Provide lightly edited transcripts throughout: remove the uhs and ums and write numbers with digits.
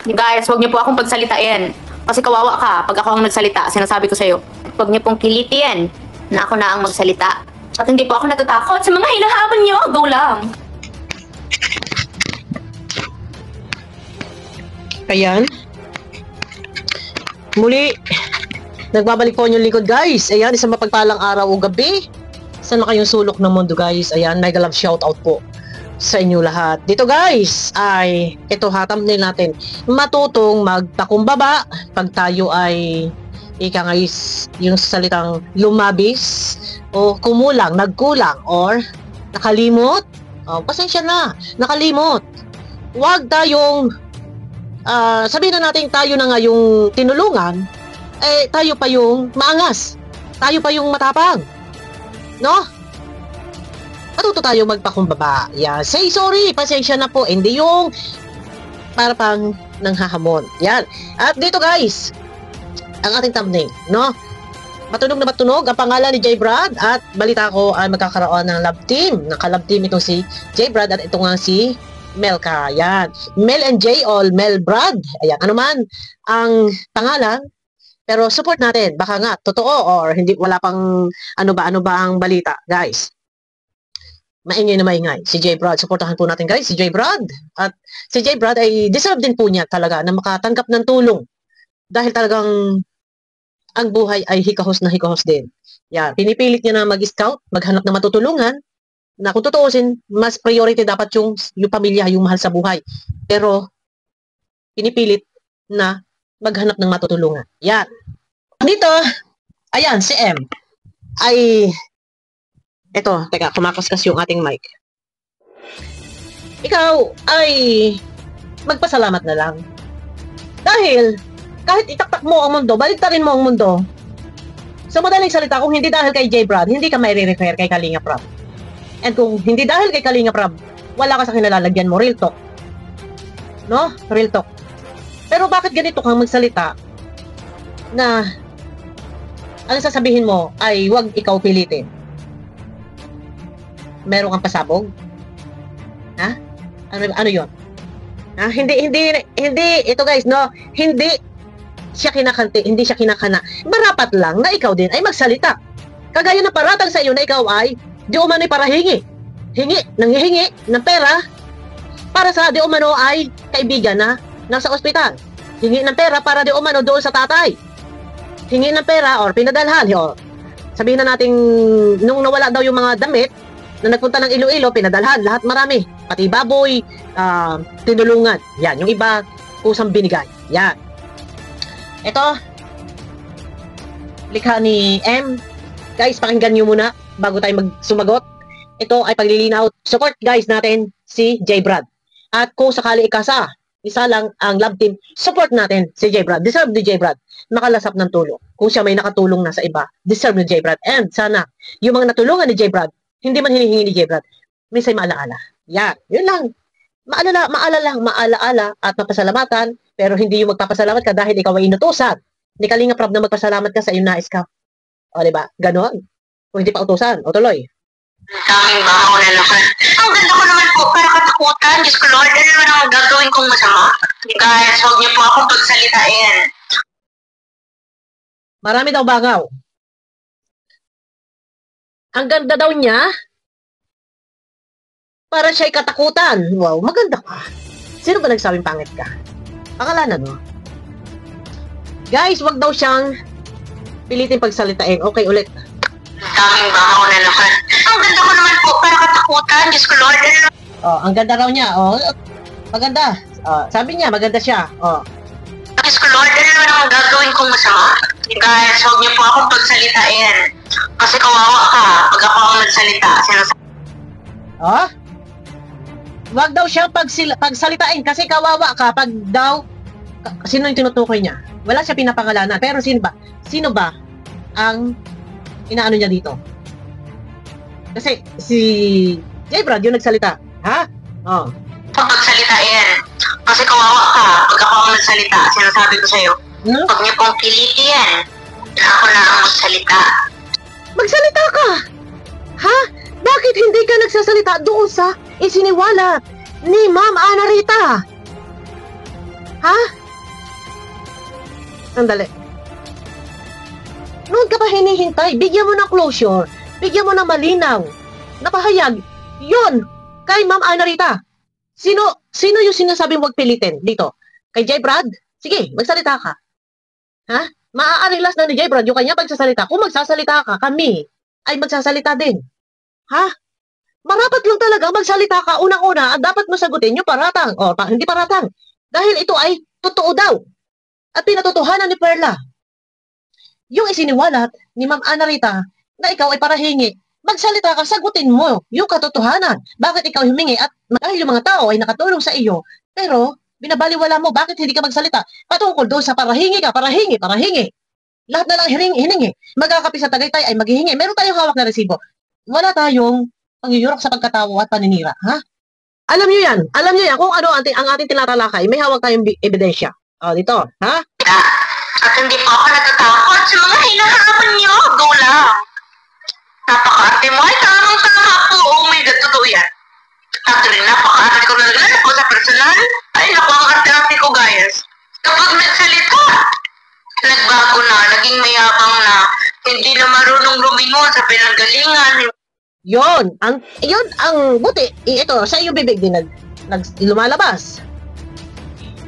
Guys, huwag niyo po akong pagsalitain. Kasi kawawa ka pag ako ang nagsalita. Sinasabi ko sa'yo. Huwag niyo pong pilitin na ako na ang magsalita. At hindi po ako natatakot sa mga hinahabol niyo. Go lang. Ayan. Muli, nagbabalik po yung likod, guys. Ayan, isang mapagpalang araw o gabi. Saan na kayong sulok ng mundo, guys? Ayan, mega love shoutout po sa inyo lahat. Dito, guys, ay ito ha, thumbnail natin. Matutong magpakumbaba pag tayo ay ika nga yung salitang lumabis o kumulang, nagkulang or nakalimot. Oh, pasensya na, nakalimot. Huwag tayong sabihin na natin tayo na nga yung tinulungan, eh tayo pa yung maangas. Tayo pa yung matapang. No? Matuto tayo magpakumbaba. Yeah, say sorry, pasensya na po. Hindi yung para pang nanghahamon. Yan. At dito guys, ang ating thumbnail, no? Matunog na matunog ang pangalan ni J. Brad at balita ko ay magkakaroon ng love team. Naka-love team itong si J. Brad at ito nga si Melka. Yan. Mel and J all Mel Brad. Ayan. Ano man ang pangalan, pero support natin. Baka nga totoo or hindi, wala pang ano ba ang balita, guys. Maingay na maingay. Si J. Brad, supportahan po natin guys, si J. Brad. At si J. Brad ay deserve din po niya talaga na makatanggap ng tulong. Dahil talagang ang buhay ay hikahos na hikahos din. Yan. Pinipilit niya na mag-scout, maghanap ng matutulungan, na kung tutuusin, mas priority dapat yung pamilya, yung mahal sa buhay. Pero, pinipilit na maghanap ng matutulungan. Yan. Dito, ayan, si M. Ay, eto, teka, kumakaskas yung ating mic. Ikaw ay magpasalamat na lang. Dahil, kahit itaktak mo ang mundo, baliktarin mo ang mundo. Sa madaling salita, kung hindi dahil kay J. Brad, hindi ka may re-refer kay Kalinga Prab. And kung hindi dahil kay Kalinga Prab, wala ka sa kinalalagyan mo. Real talk. No? Real talk. Pero bakit ganito kang magsalita na ang sasabihin mo ay huwag ikaw pilitin? Meron kang pasabog? Ha? Ano yun? Ha? Hindi, ito guys, no? Hindi siya kinakante, hindi siya kinakana. Marapat lang na ikaw din ay magsalita. Kagaya na paratang sa iyo na ikaw ay di umano'y para nanghihingi ng pera para sa di umano ay kaibigan na nasa ospital. Hingi ng pera para di umano doon sa tatay. Hingi ng pera or pinadalhan. O, sabihin na natin, nung nawala daw yung mga damit, na nagpunta ng Iloilo, pinadalhan, lahat marami. Pati baboy, tinulungan. Yan, yung iba, kusang binigay. Yan. Ito, likha ni M. Guys, pakinggan nyo muna bago tayo magsumagot. Ito ay paglilinaw. Support guys natin si J. Brad. At kung sakali isa lang ang love team, support natin si J. Brad. Deserve ni J. Brad makalasap ng tulong. Kung siya may nakatulong na sa iba, deserve ni J. Brad. And sana, yung mga natulungan ni J. Brad, hindi man hinihingi ni J. Brad, minsan maalaala. Yan, yun lang. Maalaala at mapasalamatan, pero hindi yung magpapasalamat ka dahil ikaw ay inutusan. Hindi ka Kalinga Prab na magpasalamat ka sa iyong nais ka. O, diba? Ganon. Kung hindi pa utusan, o tuloy. Daming bahaw na naman. Ang ganda ko naman po, para katakutan. Diyos ko Lord, ano naman ang gagawin kong masama? Guys, huwag niyo po akong pagsalitain. Marami daw bangaw. Ang ganda daw niya, para siya'y katakutan. Wow, maganda ka. Sino ba nagsabing pangit ka? Pakalanan mo. Guys, wag daw siyang pilitin pagsalitain. Okay, ulit. Daming bahaw na naman. Ang ganda ko naman po, para katakutan. Diyos ko Lord, ano naman? Oh, ang ganda raw niya. Oh, maganda. Oh, sabi niya, maganda siya. Oh. Diyos ko Lord, ano naman ang gagawin kong masama? Guys, huwag niyo po akong pagsalitain. Kasi kawawa ka pag ako ang nagsalita. Oh? Wag daw siyang pagsalitain kasi kawawa ka pag daw sino yung tinutukoy niya? Wala siya pinapangalanan. Pero sino ba? Sino ba ang inaano niya dito? Kasi si J. Brad yung nagsalita. Ha? Oh. Pagsalitain. Kasi kawawa ka pag ako ang nagsalita. Sinasabi ko sa'yo. Huwag niyo pong pilitin na ako na ang magsalita. Magsalita ka! Ha? Bakit hindi ka nagsasalita doon sa isiniwala ni Ma'am Ana Rita? Ha? Sandali. Noon ka pa hinihintay, bigyan mo ng closure, bigyan mo ng malinaw, napahayag, yun, kay Ma'am Ana Rita. Sino yung sinasabing huwag pilitin dito? Kay Jay Brad? Sige, magsalita ka. Ha? Maaaring last na ni Jay Brad yung kanya pagsasalita. Kung magsasalita ka, kami ay magsasalita din. Ha? Marapat lang talaga magsalita ka unang-una at dapat mo sagutin yung paratang o hindi paratang. Dahil ito ay totoo daw. At pinatotohanan ni Perla. Yung isiniwalat ni Ma'am Ana Rita na ikaw ay parahingi, magsalita ka, sagutin mo yung katotohanan. Bakit ikaw humingi at dahil yung mga tao ay nakatulong sa iyo, pero binabaliwala mo, bakit hindi ka magsalita? Patungkol doon sa parahingi ka, parahingi. Lahat na lang hiningi. Magkakapi sa Tagaytay ay maghihingi. Meron tayong hawak na resibo. Wala tayong pangyuyurok sa pagkatawa at paninira, ha? Alam niyo yan kung ano ang ating tinatalakay, may hawak tayong ebidensya. O, dito, ha? At hindi po ako natatakot sa mga hinahapan niyo. Go lang. Napaka-arte mo. Ay, tamang-tama po. Oh my God, totoo yan. Actually, napaka-arte ko na naglalap po sa personal. Ay, naku, ang arte-arte ko, guys. Kapag nagsalita, nagbago na, naging mayabang na, hindi na marunong lumingon sa pinanggalingan. Yun ang buti. Ito, sa iyong bibig din lumalabas.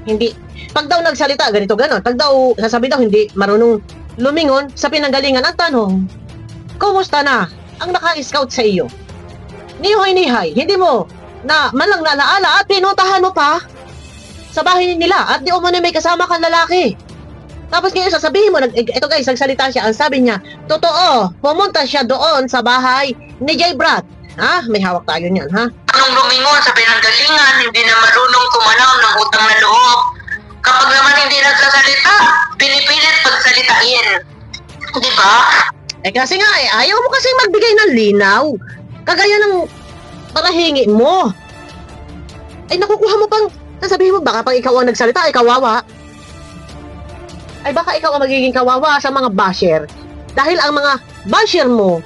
Hindi, pag daw nagsalita, ganito, ganon. Pag daw, sasabi daw, hindi marunong lumingon sa pinanggalingan. Ang tanong, kumusta na ang naka-scout sa iyo? Nihoy-nihay, hindi mo na malang nalaala at pinuntahan mo pa sa bahay nila at di umano may kasama kang lalaki. Tapos ngayon sasabihin mo, ito guys, nagsalita siya, ang sabi niya, totoo, pumunta siya doon sa bahay ni Jay Brad. Ha? May hawak tayo niyan, ha? Nung lumingon sa pinanggalingan, hindi na marunong tumanaw ng utang na loob. Kapag naman hindi nagsasalita, pinipilit pagsalitain. Di ba? Kasi nga, ayaw mo kasi magbigay ng linaw. Kagaya ng parahingi mo. Ay, nakukuha mo pang, sasabihin mo, baka pag ikaw ang nagsalita, ay kawawa. Ay, baka ikaw ang magiging kawawa sa mga basher. Dahil ang mga basher mo,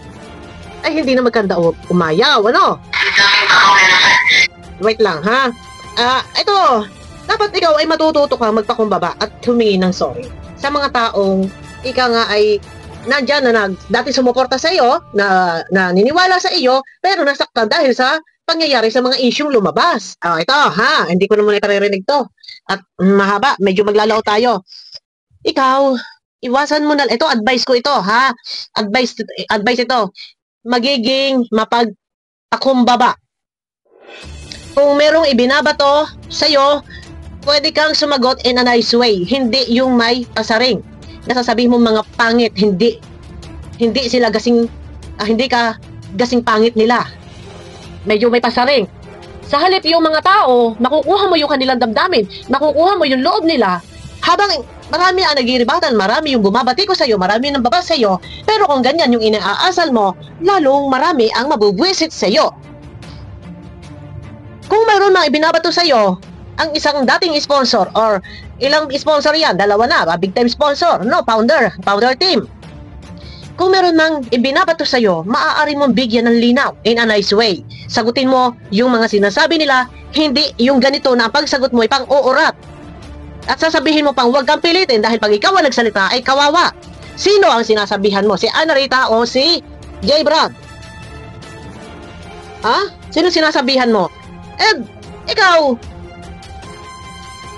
ay hindi na magkanda umayaw, ano? Wait lang, ha? Ito, dapat ikaw ay matututo ka magpakumbaba at humingi ng sorry sa mga taong ika nga ay nandyan na dati sumuporta sa iyo, na niniwala sa iyo, pero nasaktan dahil sa pangyayari sa mga isyong lumabas. Ito, ha? Hindi ko naman iparirinig to. At mahaba, medyo maglalao tayo. Ikaw, iwasan mo na, ito, advice ko ito, ha? Advice ito. Magiging mapagpakumbaba. Kung merong ibinabato sa'yo, pwede kang sumagot in a nice way. Hindi yung may pasaring. Nasasabihin mo mga pangit, hindi sila hindi ka gasing pangit nila. Medyo may pasaring. Sa halip yung mga tao, makukuha mo yung kanilang damdamin, makukuha mo yung loob nila, habang marami ang nagiribatan, marami yung bumabati ko sa'yo, marami nang baba sa'yo, pero kung ganyan yung inaasal mo, lalong marami ang mabubwisit sa'yo. Kung mayroon mga ibinabato sa'yo, ang isang dating sponsor, or ilang sponsor yan, dalawa na, big time sponsor, no, founder team. Kung meron mang ibinabato sa'yo, maaari mong bigyan ng linaw in a nice way. Sagutin mo yung mga sinasabi nila, hindi yung ganito na ang pagsagot mo ay pang-uurat. At sasabihin mo pang huwag kang pilitin dahil pag ikaw ang nagsalita ay kawawa. Sino ang sinasabihan mo? Si Ana Rita o si Jay Brad? Ha? Sino sinasabihan mo? Ikaw,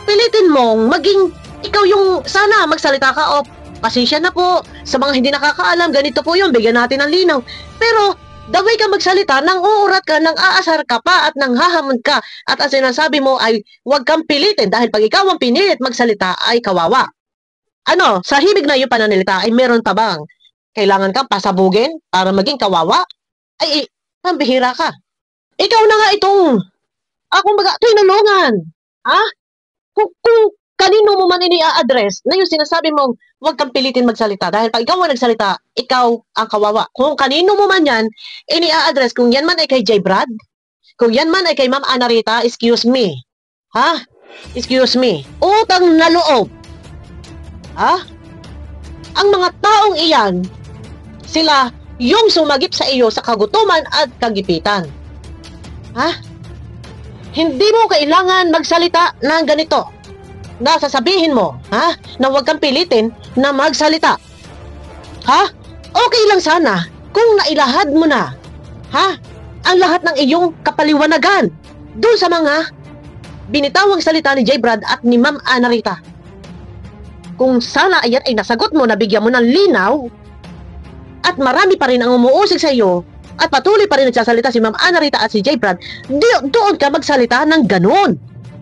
pilitin mong maging ikaw yung sana magsalita ka o pasensya na po sa mga hindi nakakaalam, ganito po yun, bigyan natin ng linaw. Pero the way ka magsalita, nang uurat ka, nang aasar ka pa, at nang hahamon ka, at ang sinasabi mo ay huwag kang pilitin dahil pag ikaw ang pinilit magsalita ay kawawa. Ano, sa hibig na yung pananalita ay meron pa bang kailangan kang pasabugin para maging kawawa? Ay, pambihira ka. Ikaw na nga itong tinulungan. Ha? Kung kanino mo man ini-address na yung sinasabi mong huwag kang pilitin magsalita dahil pag ikaw ang nagsalita, ikaw ang kawawa. Kung kanino mo man yan, ini-address, kung yan man ay kay Jay Brad, kung yan man ay kay Ma'am Ana Rita, excuse me. Ha? Excuse me. Utang na loob. Ha? Ang mga taong iyan, sila yung sumagip sa iyo sa kagutuman at kagipitan. Ha? Hindi mo kailangan magsalita ng ganito. na sasabihin mo, ha? Na huwag kang pilitin na magsalita. Ha? Okay lang sana kung nailahad mo na, ha? Ang lahat ng iyong kapaliwanagan doon sa mga binitawang salita ni J. Brad at ni Ma'am Ana Rita. Kung sana ayan ay nasagot mo, nabigyan mo ng linaw, at marami pa rin ang umuusig sa iyo, at patuloy pa rin nagsasalita si Ma'am Ana Rita at si J. Brad, doon ka magsalita ng ganun.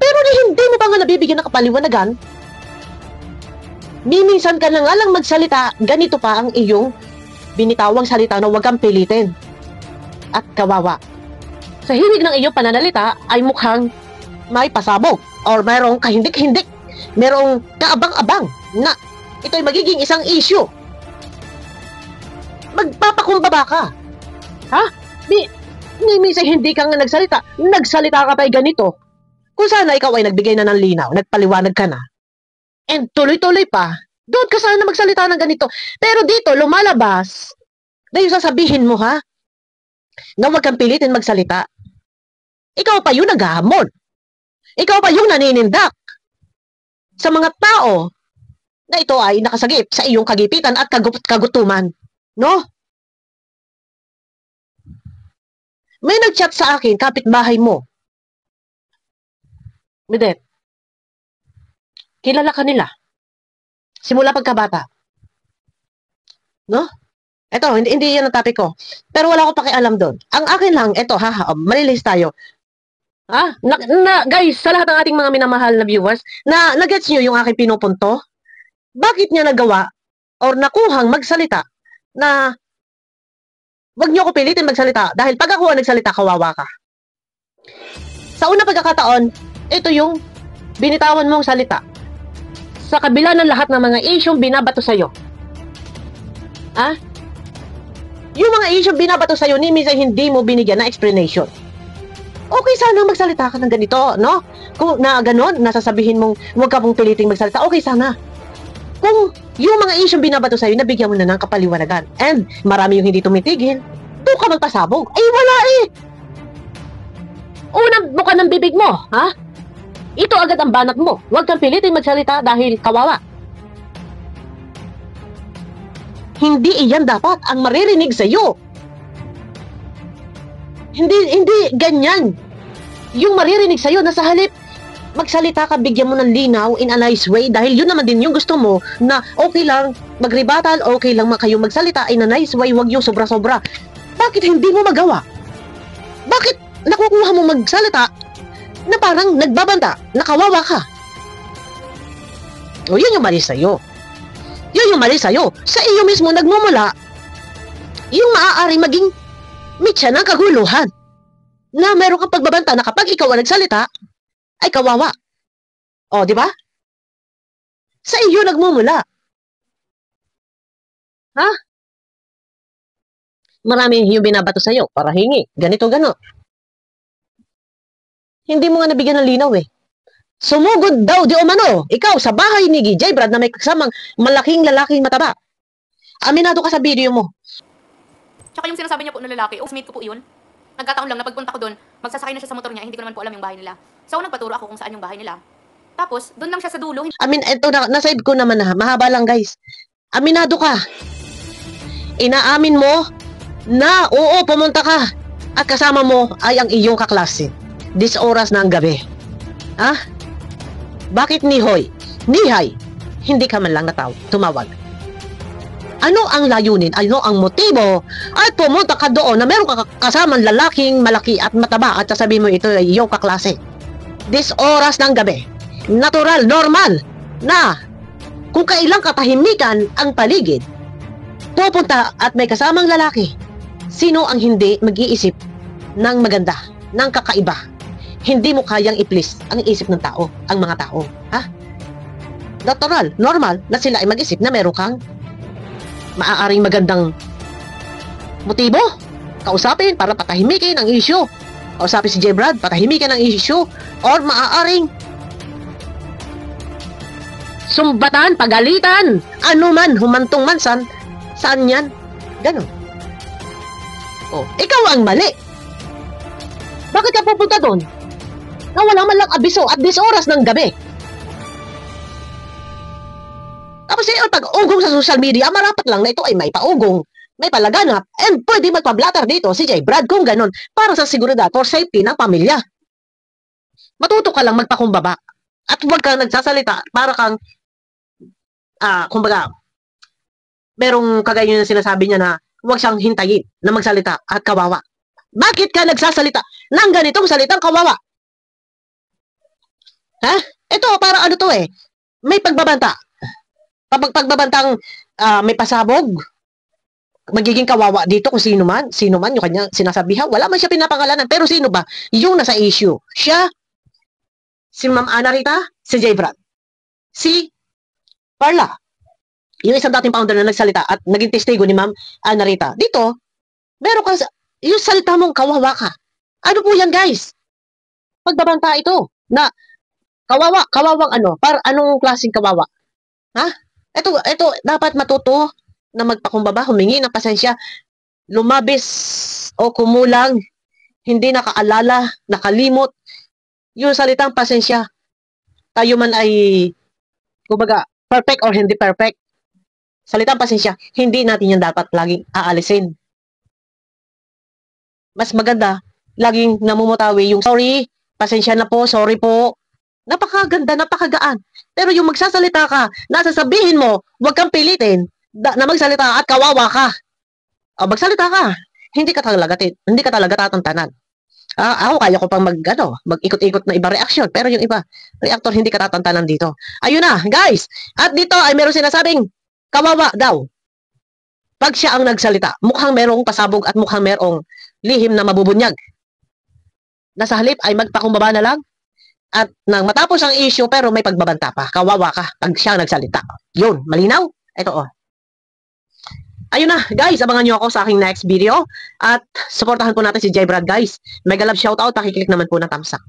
Pero hindi mo ba nga nabibigyan ng kapaliwanagan? Minsan ka na nga lang magsalita, ganito pa ang iyong binitawang salita na huwag kang pilitin. At kawawa. Sa himig ng iyong pananalita ay mukhang may pasabog or mayroong kahindik-hindik, mayroong kaabang-abang na ito'y magiging isang issue. Magpapakumbaba ka. Ha? Minsan hindi ka nga nagsalita ka pa'y ganito. Kung sana ikaw ay nagbigay na ng linaw, nagpaliwanag ka na, and tuloy-tuloy pa, doon ka sana magsalita ng ganito. Pero dito, lumalabas, dahil sasabihin mo, ha, na huwag kang pilitin magsalita. Ikaw pa yung naghahamon. Ikaw pa yung naninindak sa mga tao na ito ay nakasagip sa iyong kagipitan at kagutuman. No? May nag-chat sa akin, kapitbahay mo. Midet, kilala ka nila. Simula pagkabata. No? Ito, hindi yan ang topic ko. Pero wala ko pakialam doon. Ang akin lang, ito, malilis tayo. Guys, sa lahat ng ating mga minamahal na viewers, nagets nyo yung aking pinupunto? Bakit niya nagawa or nakuhang magsalita na wag niyo ko pilitin magsalita dahil pag ako nagsalita, kawawa ka. Sa una pagkakataon, ito yung binitawan mong salita. Sa kabila ng lahat ng mga isyong binabato sa'yo. Yung mga isyong binabato sa'yo, ni minsan hindi mo binigyan na explanation. Okay sana magsalita ka ng ganito, no? Kung na ganon, nasasabihin mong huwag ka pong piliting magsalita, okay sana. Kung yung mga isyong binabato sa'yo, nabigyan mo na ng kapaliwanagan. And marami yung hindi tumitigil, doon ka magpasabog. Ay, wala eh! Unang buka ng bibig mo, ha? Ito agad ang banat mo. Huwag kang pilitin magsalita dahil kawawa. Hindi iyan dapat ang maririnig sa iyo. Hindi ganyan. Yung maririnig sa iyo na sa halip magsalita ka, bigyan mo ng linaw in a nice way dahil yun naman din yung gusto mo na okay lang magrebatal, okay lang kayo magsalita in a nice way, wag yung sobra-sobra. Bakit hindi mo magawa? Bakit nakukuha mo magsalita na parang nagbabanta, nakawawa ka? O yun yung mali sa'yo. Yun yung mali sa'yo. Sa iyo mismo nagmumula yung maaari maging mitya ng kaguluhan na meron kang pagbabanta na kapag ikaw ang nagsalita ay kawawa. O, di ba? Sa iyo nagmumula. Ha? Marami yung binabato sa'yo para hingi. Ganito, gano. Hindi mo nga nabigyan ng linaw eh. Sumugod daw di umano, ikaw sa bahay ni J. Brad na may kasamang malaking lalaking mataba. Aminado ka sa video mo. Tsaka yung sinasabi niya po na lalaki, mate ko po yun. Nagkataon lang na pagpunta ko doon, magsasakay na siya sa motor niya, hindi ko naman po alam yung bahay nila. So nagpaturo ako kung saan yung bahay nila. Tapos, doon lang siya sa dulo. Ito na-save ko naman na, mahaba lang guys. Aminado ka. Inaamin mo na oo, pumunta ka. At kasama mo ay ang iyong kaklase. This oras na ang gabi. Ha? Bakit Nihoy? Nihay? Hindi ka man lang tumawag. Ano ang layunin? Ano ang motibo? At pumunta ka doon na meron ka kasamang lalaking malaki at mataba at sasabihin mo ito ay iyong kaklase. This oras ng gabi. Natural, normal na kung kailang katahimikan ang paligid, pupunta at may kasamang lalaki. Sino ang hindi mag-iisip ng maganda, ng kakaiba? Hindi mo kayang i-please ang isip ng tao, ang mga tao. Ha? Natural, normal na sila ay mag-isip na meron kang maaaring magandang motibo. Kausapin para patahimikin ang issue. Kausapin si J. Brad, patahimikin ang issue. Or maaaring sumbatan, pagalitan, ano man, humantong man, saan yan? Ganon. Oh, ikaw ang mali. Bakit ka pupunta doon? Na wala man lang abiso at this oras ng gabi. Tapos yung pag-ugong sa social media, marapat lang na ito ay may paugong, may palaganap, and pwede magpa-blatter dito si J. Brad kung ganun, para sa seguridad or safety ng pamilya. Matuto ka lang magpakumbaba. At huwag kang nagsasalita para kang, kumbaga, merong kagaya yung sinasabi niya na huwag siyang hintayin na magsalita at kawawa. Bakit ka nagsasalita ng ganitong salitang kawawa? Ha? Ito, para ano to eh? May pagbabanta. Pagbabantang may pasabog, magiging kawawa dito kung sino man yung kanya sinasabihan. Wala man siya pinapangalanan. Pero sino ba? Yung nasa issue. Siya, si Ma'am Ana Rita, si J. Brad, si Carla, yung isang dating founder na nagsalita at naging testigo ni Ma'am Ana Rita. Dito, meron ka, yung salita mong kawawa ka. Ano po yan, guys? Pagbabanta ito na kawawang ano? Para anong klaseng kawawa? Ha? Ito, dapat matuto na magpakumbaba, humingi ng pasensya, lumabis o kumulang, hindi nakaalala, nakalimot, yung salitang pasensya. Tayo man ay, kumbaga, perfect or hindi perfect. Salitang pasensya, hindi natin yan dapat laging aalisin. Mas maganda, laging namumutawi yung sorry, pasensya na po, sorry po. Napakaganda, napakagaan. Pero yung magsasalita ka, nasasabihin mo, huwag kang pilitin na magsalita at kawawa ka. O magsalita ka, hindi ka talaga tatantanan. Ako kaya ko pang mag-ikot-ikot na iba reaksyon, pero yung iba, reactor hindi ka tatantanan dito. Ayun na, guys. At dito ay meron sinasabing kawawa daw. Pag siya ang nagsalita, mukhang merong pasabog at mukhang merong lihim na mabubunyag. Nasa halip ay magpakumbaba na lang. At nang matapos ang issue pero may pagbabanta pa. Kawawa ka pag siya nagsalita. Yun, malinaw? Ito Ayun na, guys, abangan nyo ako sa aking next video. At supportahan po natin si J. Brad, guys. Mega love shoutout, pakiclick naman po ng thumbs up.